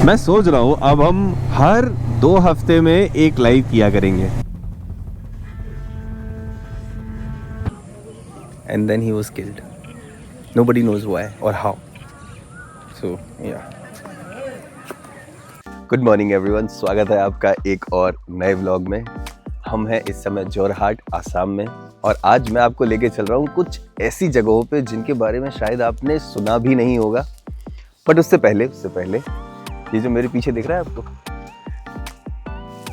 मैं सोच रहा हूँ अब हम हर 2 हफ्ते में एक लाइव किया करेंगे। And then he was killed. Nobody knows why or how. So yeah. Good morning everyone. स्वागत है आपका एक और नए व्लॉग में। हम हैं इस समय जोरहाट आसाम में और आज मैं आपको लेके चल रहा हूँ कुछ ऐसी जगहों पे जिनके बारे में शायद आपने सुना भी नहीं होगा। बट उससे पहले ये जो मेरे पीछे दिख रहा है आपको,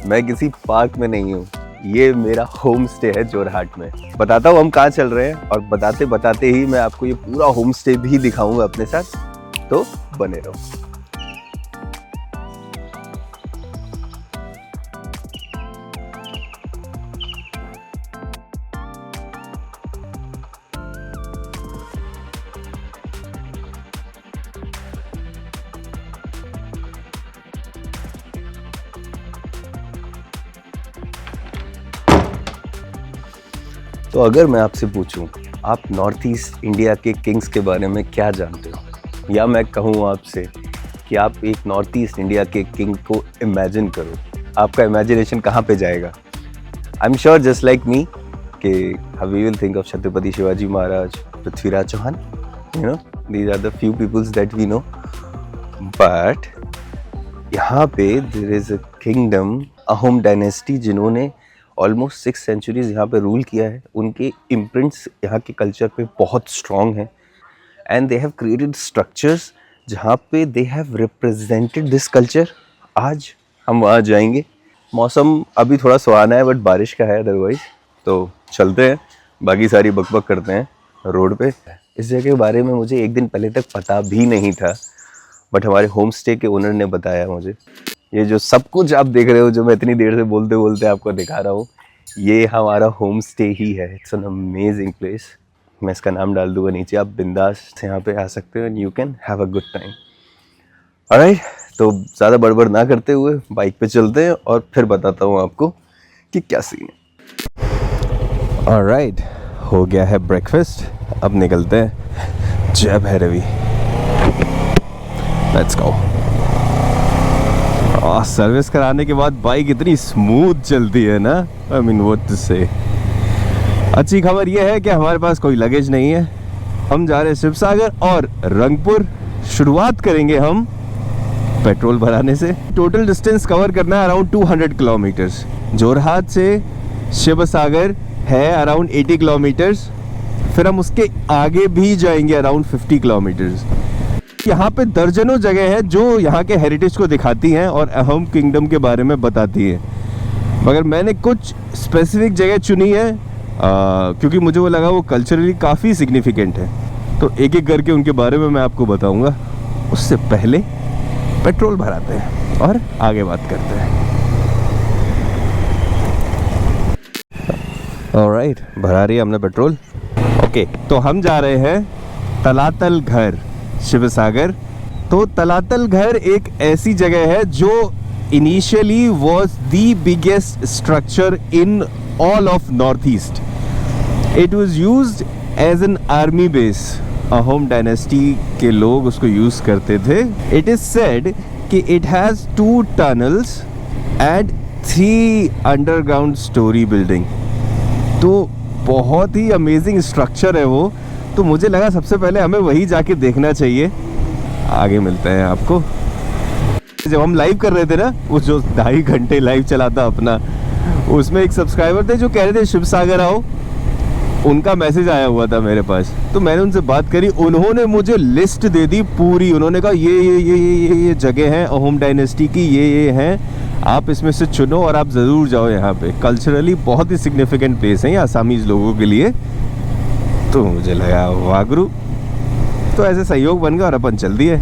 मैं किसी पार्क में नहीं हूँ, ये मेरा होम स्टे है जोरहाट में। बताता हूँ हम कहाँ चल रहे हैं और बताते बताते ही मैं आपको ये पूरा होम स्टे भी दिखाऊंगा अपने साथ, तो बने रहो। तो अगर मैं आपसे पूछूं, आप नॉर्थ ईस्ट इंडिया के किंग्स के बारे में क्या जानते हो, या मैं कहूं आपसे कि आप एक नॉर्थ ईस्ट इंडिया के किंग को इमेजिन करो, आपका इमेजिनेशन कहाँ पे जाएगा? I am sure just like me कि we will think of Chhatrapati Shivaji Maharaj, Prithviraj Chauhan, you know, these are the few peoples that we know. But यहाँ पे there is a kingdom, Ahom dynasty, जिन्होंने ऑलमोस्ट 6 सेंचुरीज यहाँ पे रूल किया है। उनके इम्प्रिंट्स यहाँ के कल्चर पे बहुत स्ट्रॉन्ग हैं and they have created structures जहाँ पे they have represented this culture. आज हम वहाँ जाएंगे। मौसम अभी थोड़ा सुहाना है बट बारिश का है अदरवाइज, तो चलते हैं, बाकी सारी बकबक करते हैं रोड पे। इस जगह के बारे में मुझे एक दिन पहले तक पता भी नहीं था, बट हमारे होम स्टे के ओनर ने बताया मुझे। ये जो सब कुछ आप देख रहे हो, जो मैं इतनी देर से बोलते बोलते आपको दिखा रहा हूँ, ये हमारा होम स्टे ही है। It's an amazing place. मैं इसका नाम डाल दूंगा नीचे, आप बिंदास से यहाँ पे आ सकते हो and you can have a good time. Alright, तो ज़्यादा बड़बड़ ना करते हुए बाइक पे चलते हैं और फिर बताता हूँ आपको कि क्या सीन है। ऑलराइट, हो गया है ब्रेकफास्ट, अब निकलते हैं। जय भैरवी, लेट्स गो। सर्विस कराने के बाद बाइक इतनी स्मूथ चलती है ना, आई मीन व्हाट टू से। अच्छी खबर यह है कि हमारे पास कोई लगेज नहीं है। हम जा रहे हैं शिवसागर और रंगपुर। शुरुआत करेंगे हम पेट्रोल भराने से। टोटल डिस्टेंस कवर करना है अराउंड 200 किलोमीटर्स। जोरहाट से शिवसागर है अराउंड 80 किलोमीटर्स, फिर हम उसके आगे भी जाएंगे अराउंड 50 किलोमीटर्स। यहाँ पे दर्जनों जगह है जो यहाँ के हेरिटेज को दिखाती हैं और अहोम किंगडम के बारे में बताती हैं, मगर मैंने कुछ स्पेसिफिक जगह चुनी है क्योंकि मुझे वो लगा वो कल्चरली काफ़ी सिग्निफिकेंट है। तो एक एक करके उनके बारे में मैं आपको बताऊंगा। उससे पहले पेट्रोल भराते हैं और आगे बात करते हैं। ऑलराइट, भरा रही है हमने पेट्रोल। ओके, तो हम जा रहे हैं तलातल घर, शिवसागर। तो तलातल घर एक ऐसी जगह है जो initially was the biggest structure in all of north east. It was used as an army base. Ahom dynasty के लोग उसको यूज करते थे। इट इज सेड कि it has 2 tunnels and 3 underground storey building. तो बहुत ही अमेजिंग स्ट्रक्चर है वो। तो मुझे लगा सबसे पहले हमें वही जाके देखना चाहिए। आगे मिलते हैं आपको। जब हम लाइव कर रहे थे ना, वो जो 2.5 घंटे लाइव चला था अपना, उसमें एक सब्सक्राइबर थे जो कह रहे थे शिवसागर आओ। उनका मैसेज आया हुआ था मेरे पास, तो मैंने उनसे बात करी। उन्होंने मुझे लिस्ट दे दी पूरी। उन्होंने कहा ये जगह हैं अहोम डायनेस्टी की, ये हैं, आप इसमें से चुनो और आप ज़रूर जाओ यहाँ पे। कल्चरली बहुत ही सिग्निफिकेंट प्लेस है ये आसामीज लोगों के लिए। तो मुझे लगा वाह गुरु, तो ऐसे सहयोग बन गया और अपन चल दिए।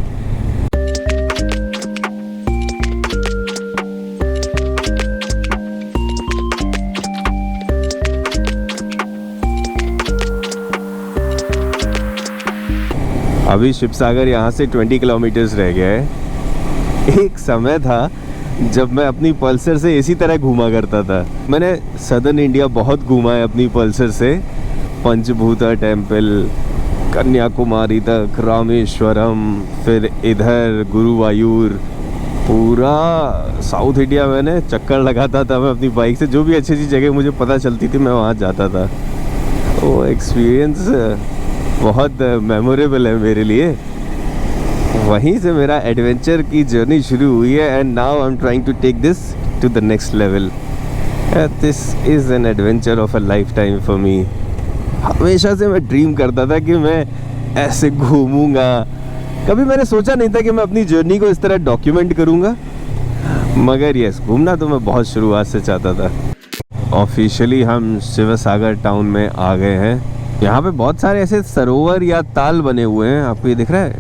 अभी शिवसागर यहाँ से 20 किलोमीटर्स रह गया है। एक समय था जब मैं अपनी पल्सर से इसी तरह घूमा करता था। मैंने सदर्न इंडिया बहुत घूमा है अपनी पल्सर से। पंचभूता टेम्पल, कन्याकुमारी तक, रामेश्वरम, फिर इधर गुरुवायूर, पूरा साउथ इंडिया मैंने चक्कर लगाता था मैं अपनी बाइक से, जो भी अच्छी अच्छी जगह मुझे पता चलती थी मैं वहाँ जाता था। वो एक्सपीरियंस बहुत मेमोरेबल है मेरे लिए। वहीं से मेरा एडवेंचर की जर्नी शुरू हुई है and now I am trying to take this to the next level. This is an adventure of a lifetime for me. हमेशा से मैं ड्रीम करता था कि मैं ऐसे घूमूंगा। कभी मैंने सोचा नहीं था कि मैं अपनी जर्नी को इस तरह डॉक्यूमेंट करूंगा, मगर यस, घूमना तो मैं बहुत शुरुआत से चाहता था। ऑफिशियली हम शिवसागर टाउन में आ गए हैं। यहाँ पे बहुत सारे ऐसे सरोवर या ताल बने हुए हैं, आपको ये दिख रहा है?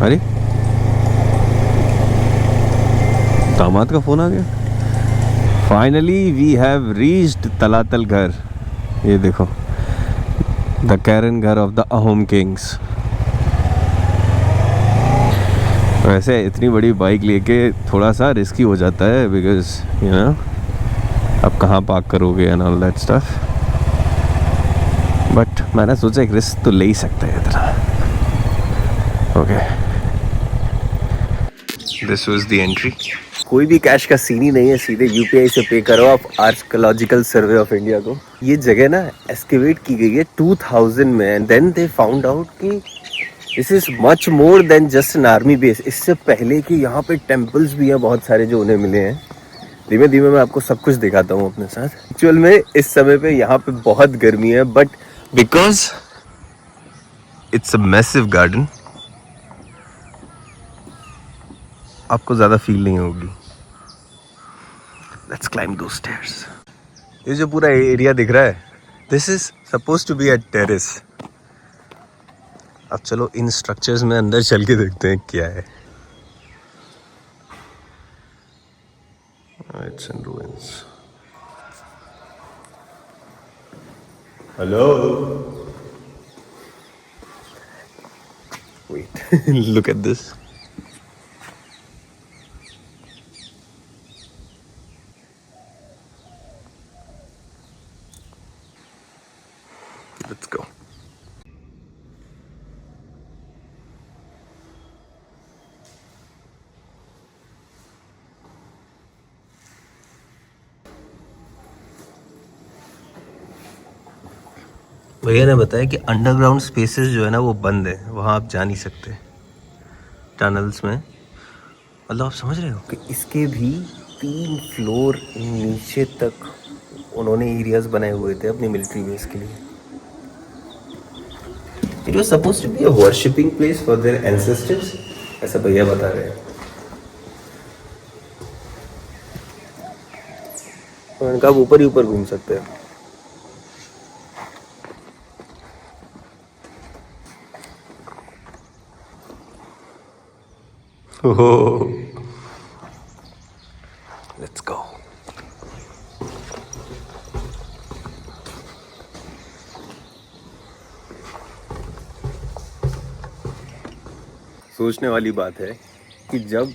अरे दामाद का फोन आ गया। फाइनली वी हैव रीच्ड तलातल घर। ये देखो, द कैरन घर ऑफ द अहोम किंग्स। वैसे इतनी बड़ी बाइक लेके थोड़ा सा रिस्की हो जाता है, बिकॉज यू नो अब कहाँ पार्क करोगे and all that stuff, but मैंने सोचा एक रिस्क तो ले ही सकते हैं इतना। Okay, this was the entry. कोई भी कैश का सीन ही नहीं है, सीधे यूपीआई से पे करो आप आर्कियोलॉजिकल सर्वे ऑफ इंडिया को। ये जगह ना एक्सकेवेट की गई है 2000 में and then they found out कि this is much more than just an army base. इससे पहले कि यहाँ पे टेम्पल्स भी हैं बहुत सारे जो उन्हें मिले हैं। धीमे धीमे मैं आपको सब कुछ दिखाता हूँ अपने साथ। एक्चुअल में इस समय पे यहाँ पे बहुत गर्मी है, but because it's a massive garden आपको ज्यादा फील नहीं होगी। Let's climb those stairs. ये जो पूरा एरिया दिख रहा है, this is suppose to be a terrace. अब चलो इन स्ट्रक्चर्स में अंदर चल के देखते हैं क्या है। It's in ruins. Hello. Wait, look at this. Let's go. भैया ने बताया कि अंडरग्राउंड स्पेसेस जो है ना वो बंद है, वहाँ आप जा नहीं सकते टनल्स में। मतलब आप समझ रहे हो कि इसके भी 3 फ्लोर नीचे तक उन्होंने एरियाज बनाए हुए थे अपनी मिलिट्री बेस के लिए। It was supposed to be a worshipping place for their ancestors, ऐसा भैया बता रहे हैं। तो इनका ऊपर ही ऊपर घूम सकते हैं। Oh, let's go. सोचने वाली बात है कि जब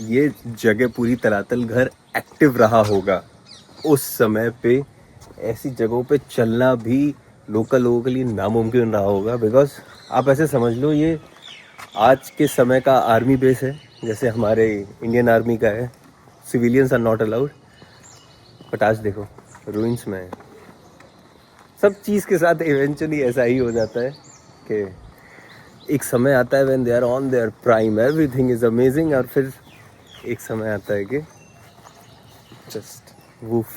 ये जगह पूरी तलातल घर एक्टिव रहा होगा, उस समय पे ऐसी जगहों पे चलना भी लोकल लोगों के लिए नामुमकिन रहा होगा। बिकॉज आप ऐसे समझ लो, ये आज के समय का आर्मी बेस है, जैसे हमारे इंडियन आर्मी का है। Civilians are not allowed, but आज देखो रूइंस में है। सब चीज़ के साथ इवेंचुअली ऐसा ही हो जाता है कि एक समय आता है when they are on their prime, everything is amazing, और फिर एक समय आता है कि जस्ट वूफ,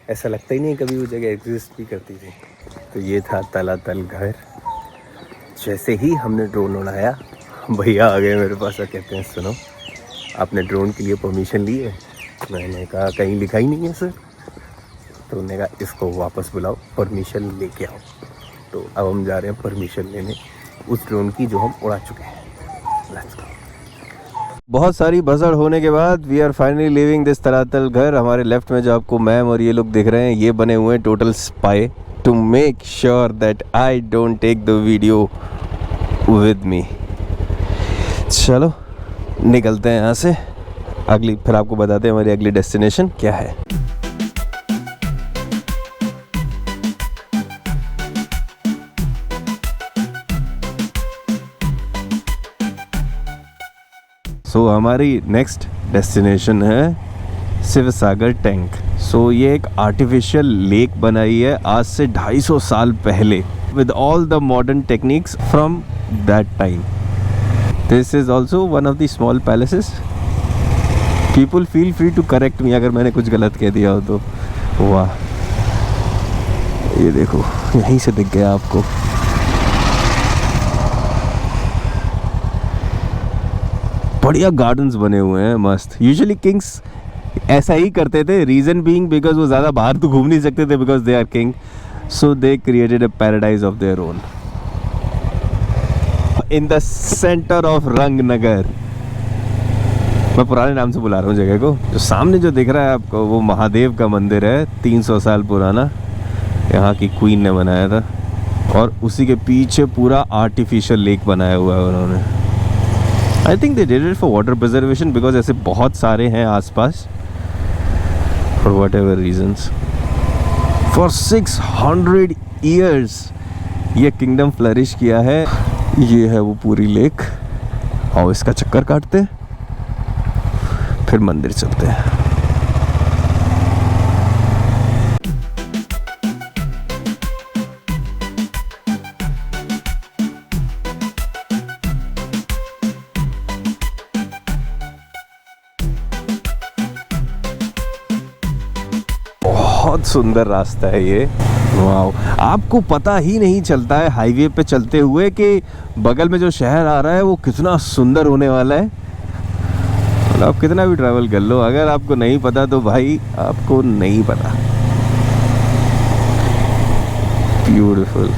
ऐसा लगता ही नहीं कभी वो जगह एग्जिस्ट भी करती थी। तो ये था तलातल घर। जैसे ही हमने ड्रोन उड़ाया, भैया आ गए मेरे पास और कहते हैं सुनो, आपने ड्रोन के लिए परमिशन ली है? मैंने कहा कहीं लिखा ही नहीं है सर। तो उन्होंने कहा इसको वापस बुलाओ, परमिशन लेके आओ। तो अब हम जा रहे हैं परमिशन लेने उस ड्रोन की जो हम उड़ा चुके हैं। Let's go. बहुत सारी भसड़ होने के बाद we are finally living this Talatal Ghar. हमारे लेफ्ट में जो आपको मैम और ये लोग दिख रहे हैं, ये बने हुए हैं total spy to make sure that I don't take the video with me. चलो निकलते हैं यहाँ से, फिर आपको बताते हैं हमारी अगली डेस्टिनेशन क्या है। सो हमारी नेक्स्ट डेस्टिनेशन है शिव सागर टैंक। सो ये एक आर्टिफिशियल लेक बनाई है आज से 250 साल पहले with all the modern techniques from that time. This is also one of the small palaces. People feel free to correct me अगर मैंने कुछ गलत कह दिया हो तो। वाह, ये देखो यहीं से दिख गया आपको। बढ़िया गार्डन्स बने हुए हैं मस्त। यूजुअली किंग्स ऐसा ही करते थे, रीजन बीइंग बिकॉज वो ज़्यादा बाहर तो घूम नहीं सकते थे because they are king, so they created a paradise of their own in the centre of Rangnagar. मैं पुराने नाम से बुला रहा हूँ जगह को। जो सामने जो दिख रहा है आपको वो महादेव का मंदिर है, 300 साल पुराना, यहाँ की क्वीन ने बनाया था। और उसी के पीछे पूरा आर्टिफिशियल लेक बनाया हुआ है उन्होंने। I think they did it for water preservation because ऐसे बहुत सारे हैं आसपास, for whatever reasons. For 600 years ये किंगडम फ्लरिश किया है। ये है वो पूरी लेक। और इसका चक्कर काटते फिर मंदिर चलते हैं। बहुत सुंदर रास्ता है ये। वाह, आपको पता ही नहीं चलता है हाईवे पे चलते हुए कि बगल में जो शहर आ रहा है वो कितना सुंदर होने वाला है। आप कितना भी ट्रैवल कर लो, अगर आपको नहीं पता तो भाई आपको नहीं पता। ब्यूटीफुल।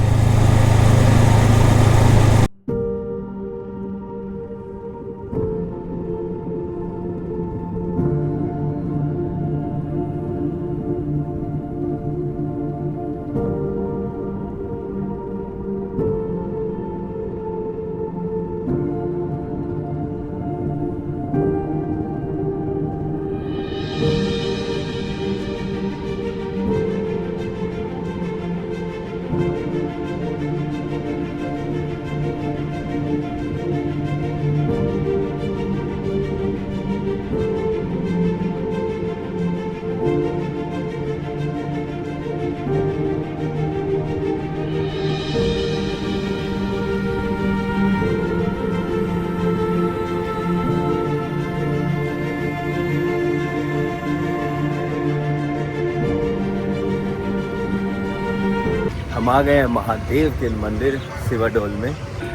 हम आ गए हैं महादेव के मंदिर सिवाडोल में।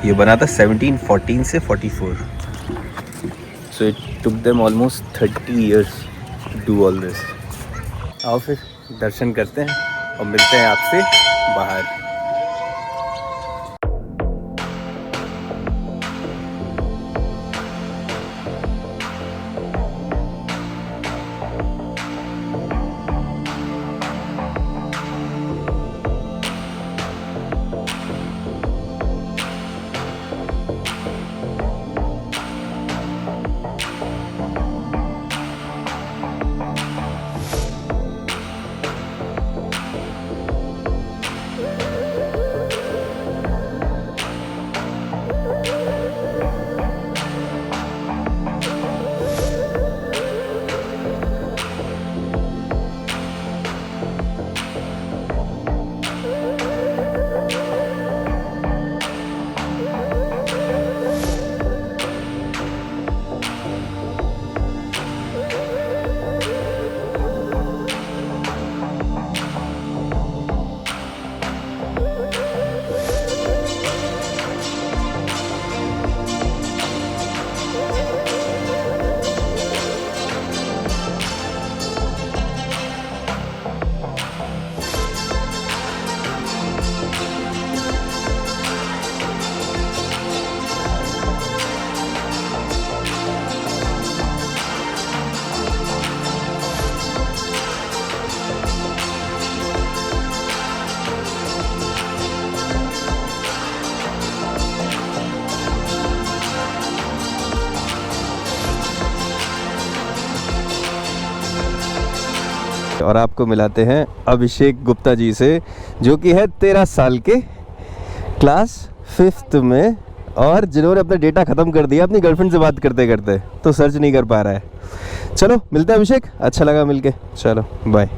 ये बना था 1714 से 44। So it took them almost 30 years to do all this. आओ फिर दर्शन करते हैं और मिलते हैं आपसे बाहर। और आपको मिलाते हैं अभिषेक गुप्ता जी से, जो कि है 13 साल के, क्लास 5th में और जिन्होंने अपना डेटा ख़त्म कर दिया अपनी गर्लफ्रेंड से बात करते करते, तो सर्च नहीं कर पा रहा है। चलो मिलते हैं अभिषेक, अच्छा लगा मिलके, चलो बाय।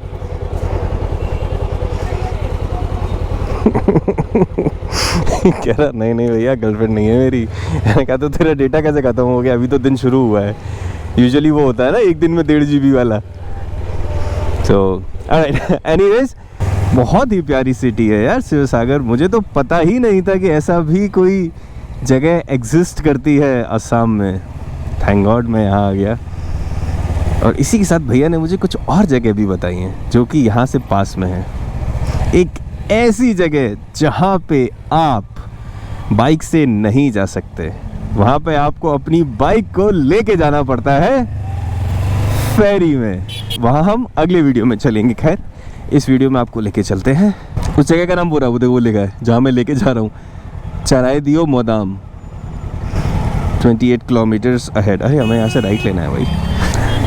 कह रहा नहीं नहीं भैया गर्लफ्रेंड नहीं है मेरी। मैंने कहा तो तेरा डेटा कैसे ख़त्म हो गया, अभी तो दिन शुरू हुआ है। यूजुअली वो होता है ना एक दिन में 1.5 GB वाला। तो एनीवेज बहुत ही प्यारी सिटी है यार शिव सागर। मुझे तो पता ही नहीं था कि ऐसा भी कोई जगह एग्जिस्ट करती है असम में। थैंक गॉड मैं यहाँ आ गया। और इसी के साथ भैया ने मुझे कुछ और जगह भी बताई हैं जो कि यहाँ से पास में है। एक ऐसी जगह जहाँ पे आप बाइक से नहीं जा सकते, वहाँ पे आपको अपनी बाइक को लेके जाना पड़ता है फेरी में। वहाँ हम अगले वीडियो में चलेंगे। खैर इस वीडियो में आपको लेके चलते हैं उस जगह का नाम पूरा वो लिखा है जहाँ मैं लेके जा रहा हूँ, चराइदियो मोदाम, 28 किलोमीटर्स अहेड। अरे हमें यहाँ से राइट लेना है भाई।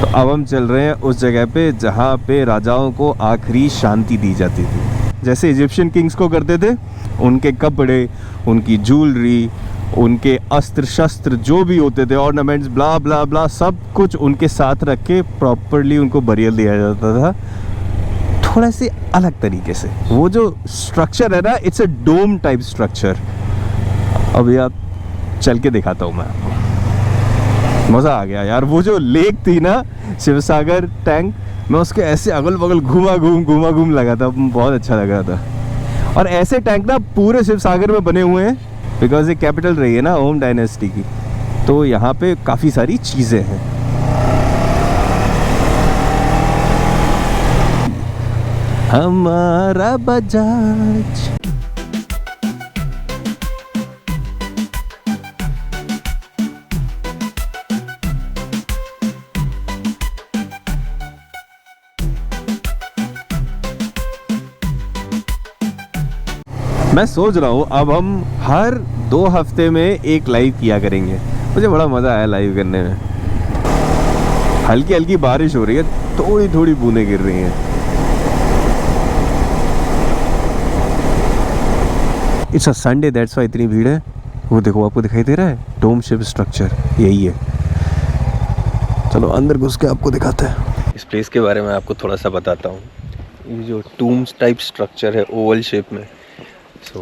तो अब हम चल रहे हैं उस जगह पे जहाँ पे राजाओं को आखिरी शांति दी जाती थी। जैसे इजिप्शियन किंग्स को करते थे, उनके कपड़े, उनकी ज्वेलरी, उनके अस्त्र शस्त्र जो भी होते थे, ऑर्नामेंट्स, ब्ला ब्ला ब्ला, सब कुछ उनके साथ रख के प्रॉपरली उनको बरियल दिया जाता था, थोड़ा से अलग तरीके से। वो जो स्ट्रक्चर है ना, it's a dome type structure. अभी आप चल के दिखाता हूँ मैं आपको। मज़ा आ गया यार। वो जो लेक थी ना शिवसागर टैंक, मैं उसके ऐसे अगल बगल घूमा घूम लगा था, बहुत अच्छा लग रहा था। और ऐसे टैंक ना पूरे शिवसागर में बने हुए हैं बिकॉज ये कैपिटल रही है ना ओम डायनेस्टी की, तो यहाँ पे काफ़ी सारी चीज़ें हैं। हमारा बजाज। मैं सोच रहा हूँ अब हम हर 2 हफ्ते में एक लाइव किया करेंगे। मुझे बड़ा मज़ा आया लाइव करने में। हल्की हल्की बारिश हो रही है, थोड़ी थोड़ी बूंदें गिर रही हैं। It's a Sunday, that's why इतनी भीड़ है। वो देखो आपको दिखाई दे रहा है डोम शेप स्ट्रक्चर, यही है। चलो अंदर घुस के आपको दिखाते हैं। इस प्लेस के बारे में आपको थोड़ा सा बताता हूँ। ये जो टूम्स टाइप स्ट्रक्चर है ओवल शेप में, so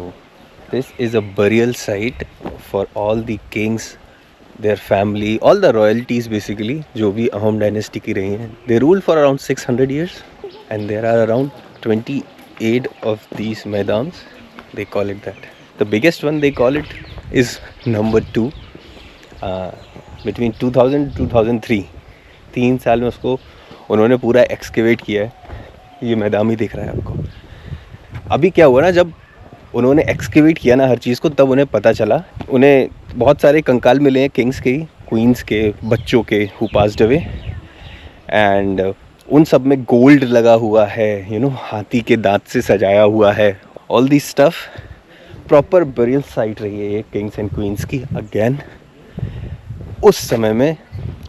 this is a burial site for all the kings, their family, all the royalties basically जो भी अहोम डायनेस्टी की रही हैं। They ruled for around 600 years and there are around 28 of these मैदान्स, they call it that. The biggest one they call it is number 2 between 2000 to 2003 3 साल में उसको उन्होंने पूरा एक्सकेवेट किया है। ये मैदान ही दिख रहा है आपको। अभी क्या हुआ ना, जब उन्होंने एक्सकेवेट किया ना हर चीज़ को, तब उन्हें पता चला, उन्हें बहुत सारे कंकाल मिले हैं किंग्स के, क्वींस के, बच्चों के हु पास्ड अवे, एंड उन सब में गोल्ड लगा हुआ है, यू नो, हाथी के दांत से सजाया हुआ है। All this stuff proper burial site रही है ये किंग्स एंड क्वींस की। अगेन उस समय में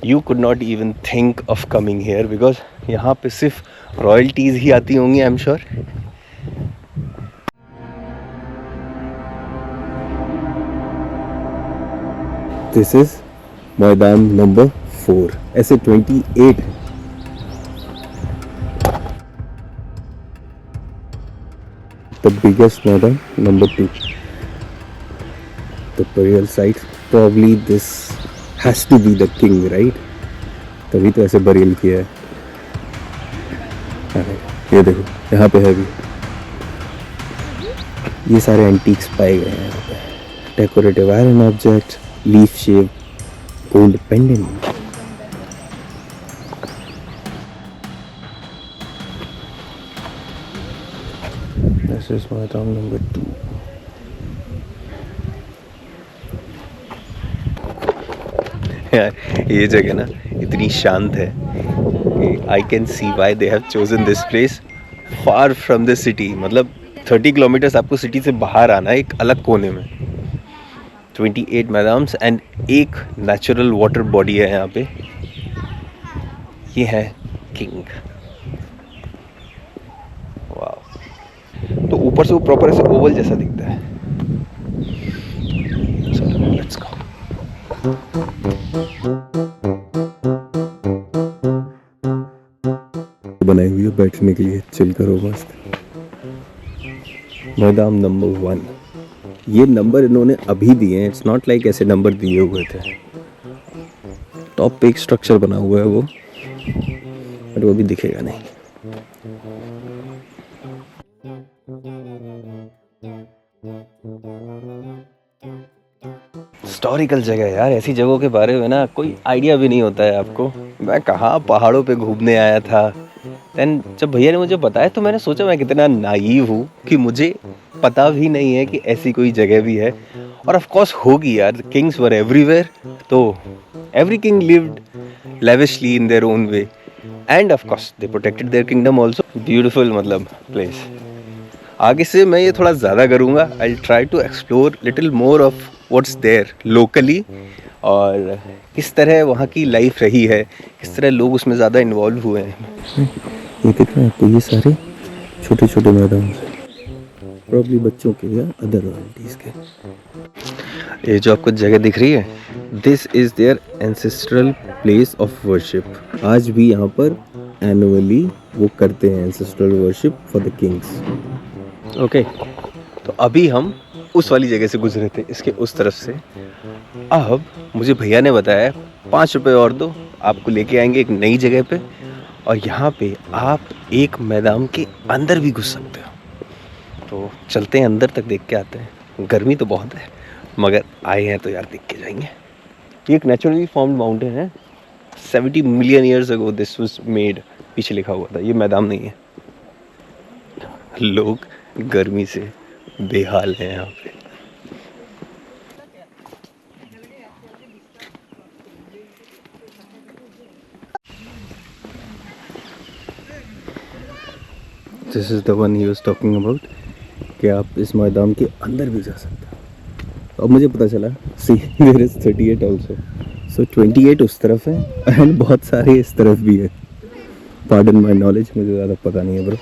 you could not even think of coming here because यहाँ पे सिर्फ रॉयल्टीज़ ही आती होंगी, आई एम श्योर। This is मैदान नंबर 4, ऐसे 28। The biggest मैदान number 2, the burial site. Probably this has to be the king, right? तभी तो ऐसे बरियल किया है। ये देखो यहाँ पे है भी, ये सारे एंटीक्स पाए गए हैं यहाँ पे। Decorative iron object, leaf shape, gold pendant. This is मैदान number 2. यार ये जगह ना इतनी शांत है कि I can see why they have chosen this place far from the city. मतलब 30 किलोमीटर्स आपको सिटी से बाहर आना है, एक अलग कोने में। 28 मैदान्स एंड एक नेचुरल वाटर बॉडी है यहाँ पे। ये है किंग। वाह। तो ऊपर से वो प्रॉपर ऐसे ओवल जैसा दिखता है। चलो लेट्स बैठने के लिए, चिल करो मस्त। मैदान नंबर 1, ये नंबर इन्होंने अभी दिए हैं, इट्स नॉट लाइक ऐसे नंबर दिए हुए थे। टॉप पे एक स्ट्रक्चर बना हुआ है वो, बट वो भी दिखेगा नहीं। हिस्टोरिकल जगह है यार, ऐसी जगहों के बारे में ना कोई आइडिया भी नहीं होता है आपको। मैं कहाँ पहाड़ों पे घूमने आया था, देन जब भैया ने मुझे बताया तो मैंने सोचा मैं कितना नाइव हूँ कि मुझे पता भी नहीं है कि ऐसी कोई जगह भी है। और ऑफ कोर्स होगी यार, किंग्स वर एवरीवेयर, तो every king lived lavishly in their own way and of course they protected their kingdom also. Beautiful मतलब प्लेस। आगे से मैं ये थोड़ा ज़्यादा करूँगा, I will try to explore little more of what's there locally, और किस तरह वहाँ की लाइफ रही है, किस तरह लोग उसमें ज़्यादा इन्वॉल्व हुए हैं। ये दिख रहा है आपको, ये सारे छोटे छोटे मैदान हैं, प्रॉब्ली बच्चों के या अदर रॉयल्टीज़ के। ये जो आपको जगह दिख रही है, this is their ancestral place of worship. आज भी यहाँ पर एनुअली वो करते हैं ancestral worship for the kings. Okay, तो अभी हम उस वाली जगह से गुजरे थे, इसके उस तरफ से। अब मुझे भैया ने बताया 5 रुपये और दो, आपको लेके आएंगे एक नई जगह पे, और यहाँ पे आप एक मैदान के अंदर भी घुस सकते हो। तो चलते हैं अंदर तक, देख के आते हैं। गर्मी तो बहुत है, मगर आए हैं तो यार देख के जाएंगे। ये एक नेचुरली फॉर्म्ड माउंटेन है, 70 million years ago this was made, पीछे लिखा हुआ था। ये मैदान नहीं है। लोग गर्मी से बेहाल हैं यहाँ पे। This is the one he was talking about, कि आप इस मैदान के अंदर भी जा सकते हो। अब मुझे पता चला, सी देयर इज 38 आल्सो, सो 28 उस तरफ है एंड बहुत सारे इस तरफ भी है। पार्डन माय नॉलेज, मुझे ज़्यादा पता नहीं है ब्रो।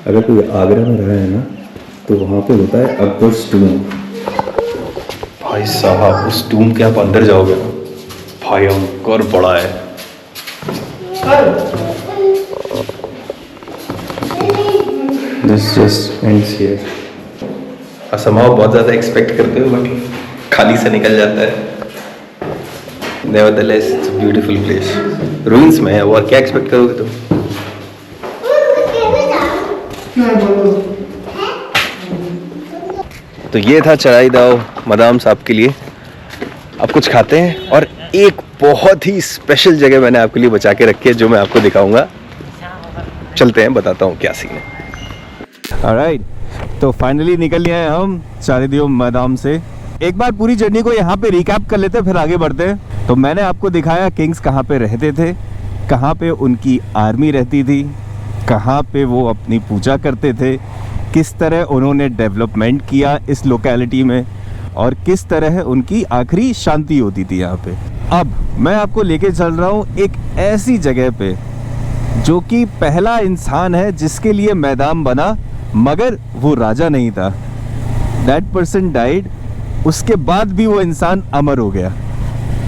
अगर कोई आगरा में रहा है ना, तो वहाँ पे होता है अकबर्स टूम। भाई साहब, उस टूम के आप अंदर जाओगे ना, भयंकर बड़ा है। This just ends here. असंभव बहुत ज़्यादा एक्सपेक्ट करते हो, बट खाली से निकल जाता है। Nevertheless, it's a beautiful place. Ruins में है, और क्या एक्सपेक्ट करोगे तुम? तो ये था चढ़ाई दाव मदाम साहब के लिए। अब कुछ खाते हैं, और एक बहुत ही स्पेशल जगह मैंने आपके लिए बचा के रखी है, जो मैं आपको दिखाऊंगा। चलते हैं, बताता हूँ क्या सीन है। ऑलराइट, तो फाइनली निकल लिए हैं हम चारिदियो मैदान से। एक बार पूरी जर्नी को यहाँ पे रिकैप कर लेते हैं, फिर आगे बढ़ते हैं। तो मैंने आपको दिखाया किंग्स कहाँ पे रहते थे, कहाँ पे उनकी आर्मी रहती थी, कहाँ पे वो अपनी पूजा करते थे, किस तरह उन्होंने डेवलपमेंट किया इस लोकेलिटी में, और किस तरह उनकी आखिरी शांति होती थी यहाँ पे। अब मैं आपको लेके चल रहा हूँ एक ऐसी जगह पे जो कि पहला इंसान है जिसके लिए मैदान बना, मगर वो राजा नहीं था। दैट पर्सन डाइड, उसके बाद भी वो इंसान अमर हो गया।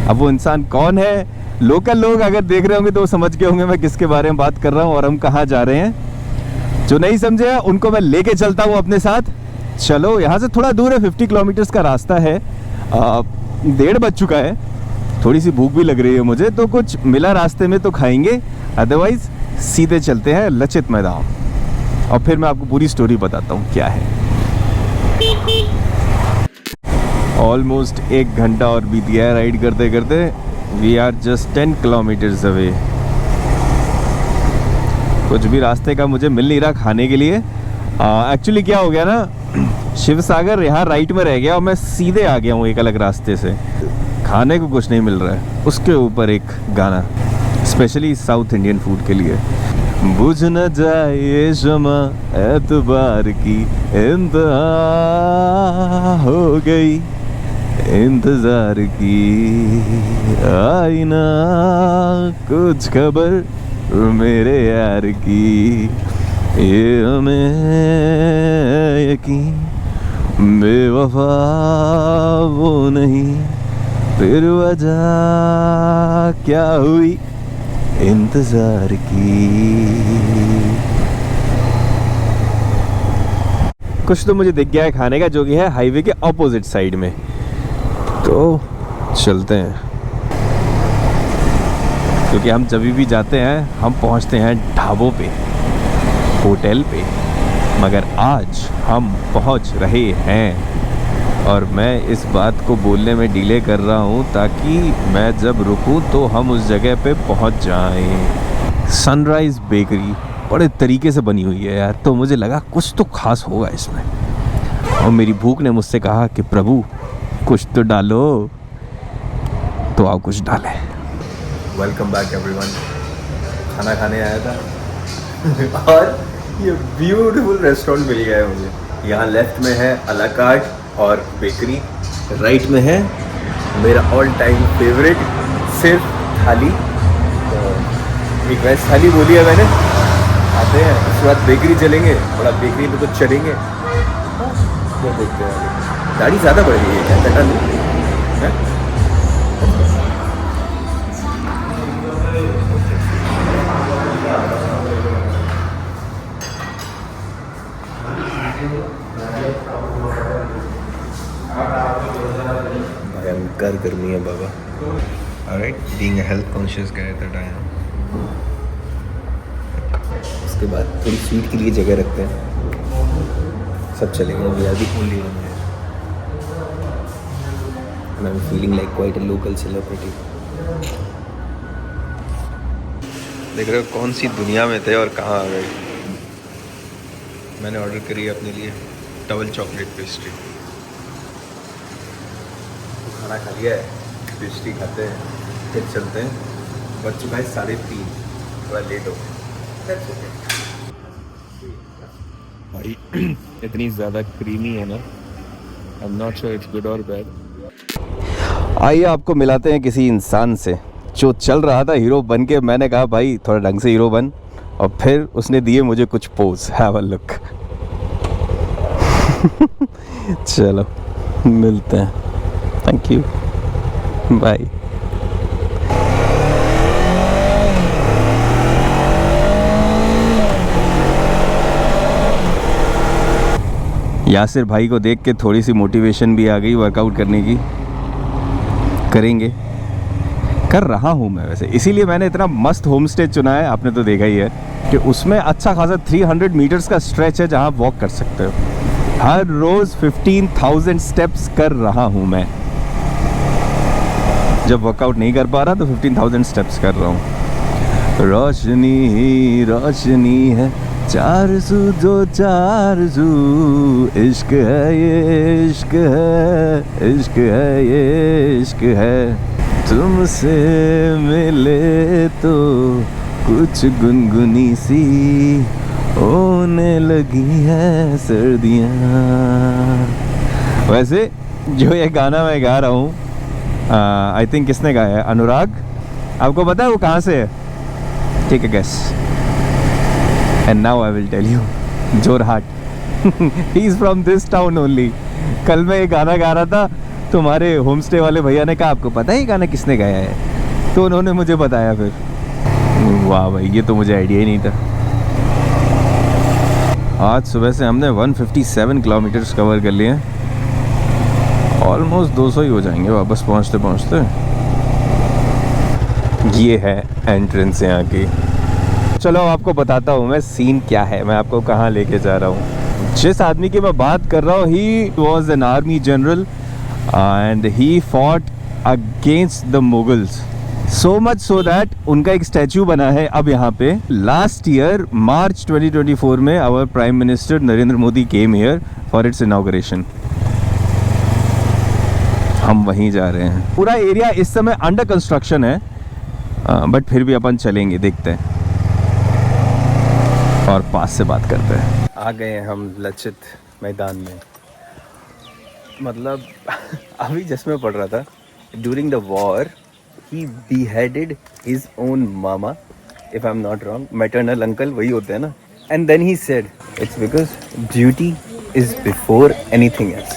अब वो इंसान कौन है? लोकल लोग अगर देख रहे होंगे तो वो समझ गए होंगे मैं किसके बारे में बात कर रहा हूँ और हम कहाँ जा रहे हैं। जो नहीं समझे उनको मैं लेके चलता हूँ अपने साथ। चलो, यहाँ से थोड़ा दूर है, 50 किलोमीटर्स का रास्ता है। 1:30 बज चुका है, थोड़ी सी भूख भी लग रही है मुझे, तो कुछ मिला रास्ते में तो खाएंगे, अदरवाइज सीधे चलते हैं लचित मैदान, और फिर मैं आपको पूरी स्टोरी बताता हूँ क्या है। ऑलमोस्ट 1 घंटा और बीत गया है राइड करते करते। We are just 10 kilometres away. कुछ भी रास्ते का मुझे मिल नहीं रहा खाने के लिए। एक्चुअली क्या हो गया ना, शिव सागर यहाँ राइट में रह गया और मैं सीधे आ गया हूँ एक अलग रास्ते से। खाने को कुछ नहीं मिल रहा है, उसके ऊपर एक गाना स्पेशली साउथ इंडियन फूड के लिए। बुझ न जाए शमा एतबार की इंतहा हो गई, इंतजार की आई ना कुछ खबर मेरे यार की, ये हमें यकीन बेवफा वो नहीं फिर वजह क्या हुई इंतजार की। कुछ तो मुझे दिख गया है खाने का, जो कि है हाईवे के ऑपोजिट साइड में, तो चलते हैं। क्योंकि हम जब भी जाते हैं हम पहुंचते हैं ढाबों पे, होटल पे, मगर आज हम पहुंच रहे हैं और मैं इस बात को बोलने में डिले कर रहा हूँ ताकि मैं जब रुकूँ तो हम उस जगह पे पहुँच जाएं। सनराइज़ बेकरी बड़े तरीके से बनी हुई है यार, तो मुझे लगा कुछ तो खास होगा इसमें, और मेरी भूख ने मुझसे कहा कि प्रभु कुछ तो डालो, तो आओ कुछ डालें। Welcome back everyone. खाना खाने आया था और ये ब्यूटीफुल रेस्टोरेंट मिल गया है मुझे। यहाँ लेफ्ट में है अला कार्ट और बेकरी, राइट में है मेरा ऑल टाइम फेवरेट सिर्फ थाली। तो एक वेज थाली बोली है मैंने, आते हैं उसके बाद बेकरी चलेंगे, थोड़ा बेकरी पे तो चलेंगे। क्या देखते हैं, गाड़ी ज़्यादा बढ़ गई है क्या, कटा नहीं है? भयंकर गर्मी है बाबा। Alright, being a health conscious guy that I am. उसके बाद थोड़ी स्वीट के लिए जगह रखते हैं, सब चलेंगे। We are the only one here and I am feeling like quite a local celebrity. देख रहे हो कौन सी दुनिया में थे और कहाँ आ गए। मैंने ऑर्डर करी है अपने लिए डबल चॉकलेट पेस्ट्री। खाना खा लिया है, पेस्ट्री खाते हैं, फिर चलते हैं। बज चुका है 3:30, थोड़ा लेट हो गया भाई। इतनी ज़्यादा क्रीमी है ना, I am not sure it's good और बैड। आइए आपको मिलाते हैं किसी इंसान से जो चल रहा था हीरो बन के। मैंने कहा भाई थोड़ा ढंग से हीरो बन, और फिर उसने दिए मुझे कुछ पोज। Have a look. चलो मिलते हैं, थैंक यू, बाय। यासिर भाई को देख के थोड़ी सी मोटिवेशन भी आ गई वर्कआउट करने की। करेंगे, कर रहा हूँ मैं वैसे, इसीलिए मैंने इतना मस्त होम स्टे चुना है। आपने तो देखा ही है कि उसमें अच्छा खासा 300 मीटर्स का स्ट्रेच है जहाँ वॉक कर सकते हो। हर रोज़ 15,000 स्टेप्स कर रहा हूँ मैं। जब वर्कआउट नहीं कर पा रहा तो 15,000 स्टेप्स कर रहा हूँ। रोशनी ही रोशनी है, चार सू दो चार सू, इश्क है ये इश्क है, इश्क है ये इश्क है। तुमसे मिले तो कुछ गुनगुनी सी होने लगी है सर्दियाँ। वैसे जो ये गाना मैं गा रहा हूँ, आई थिंक किसने गाया है, अनुराग। आपको पता है वो कहाँ से है? ठीक है, guess. And now I will tell you, Jorhat. He is from this town only. कल मैं ये गाना गा रहा था, तुम्हारे होम स्टे वाले भैया ने कहा आपको पता है ये गाना किसने गाया है? तो उन्होंने मुझे बताया फिर। वाह भाई, ये तो मुझे आइडिया ही नहीं था। आज सुबह से हमने 157 किलोमीटर्स कवर कर लिए हैं। ऑलमोस्ट 200 ही हो जाएंगे वापस पहुंचते पहुंचते। ये है एंट्रेंस यहाँ की। चलो आपको बताता हूँ मैं सीन क्या है, मैं आपको कहाँ लेके जा रहा हूँ। जिस आदमी की मैं बात कर रहा हूँ, he was an army general and he fought against the Mughals, so much so that उनका एक स्टैचू बना है अब यहाँ पे। लास्ट ईयर मार्च 2024 में our prime minister Narendra Modi came here for its inauguration. हम वहीं जा रहे हैं। पूरा एरिया इस समय अंडर कंस्ट्रक्शन है, बट फिर भी अपन चलेंगे, देखते हैं और पास से बात करते हैं। आ गए हैं हम लचित मैदान में। मतलब अभी जिसमें पढ़ रहा था, during the war he beheaded his own mama, if I'm not wrong, maternal uncle वही होते हैं ना, and then he said it's because duty is before anything else.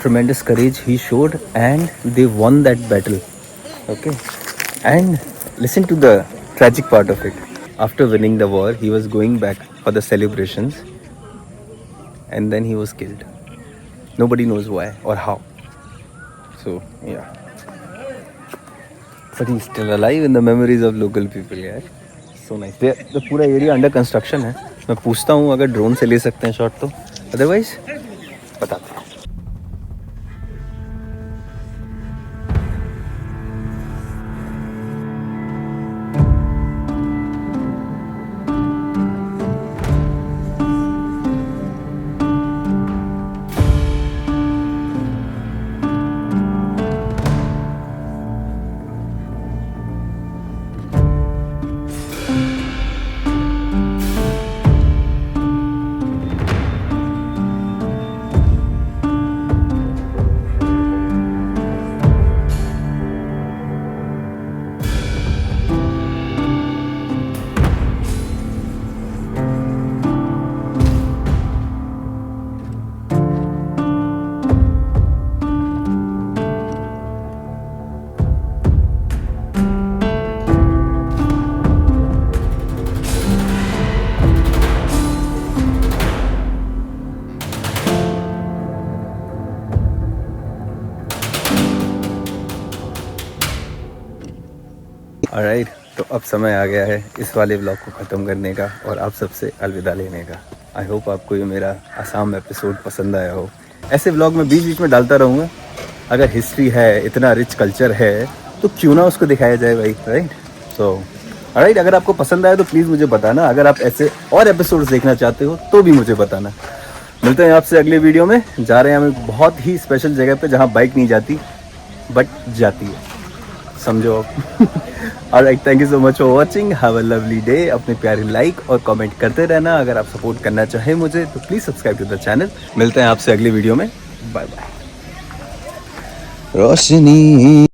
tremendous courage he showed, and they won that battle. Okay, and listen to the tragic part of it. After winning the war, he was going back for the celebrations, and then he was killed. Nobody knows why or how. So yeah, but he's still alive in the memories of local people. यार, so nice. The पूरा area under construction है. मैं पूछता हूँ अगर drone से ले सकते हैं शॉट तो, अदरवाइज बताते हैं. ऑलराइट, तो अब समय आ गया है इस वाले ब्लॉग को ख़त्म करने का और आप सबसे अलविदा लेने का. आई होप आपको ये मेरा आसाम एपिसोड पसंद आया हो. ऐसे ब्लॉग मैं बीच बीच में डालता रहूँगा. अगर हिस्ट्री है, इतना रिच कल्चर है, तो क्यों ना उसको दिखाया जाए भाई, राइट. सो ऑलराइट, अगर आपको पसंद आया तो प्लीज़ मुझे बताना. अगर आप ऐसे और एपिसोड्स देखना चाहते हो तो भी मुझे बताना. मिलते हैं आपसे अगले वीडियो में. जा रहे हैं हम एक बहुत ही स्पेशल जगह पे जहाँ बाइक नहीं जाती बट जाती है, समझो आप. Alright, thank you so much for watching. Have a lovely day. अपने प्यारे लाइक और कमेंट करते रहना. अगर आप सपोर्ट करना चाहें मुझे तो please subscribe to the channel. मिलते हैं आपसे अगली वीडियो में. Bye bye. रोशनी.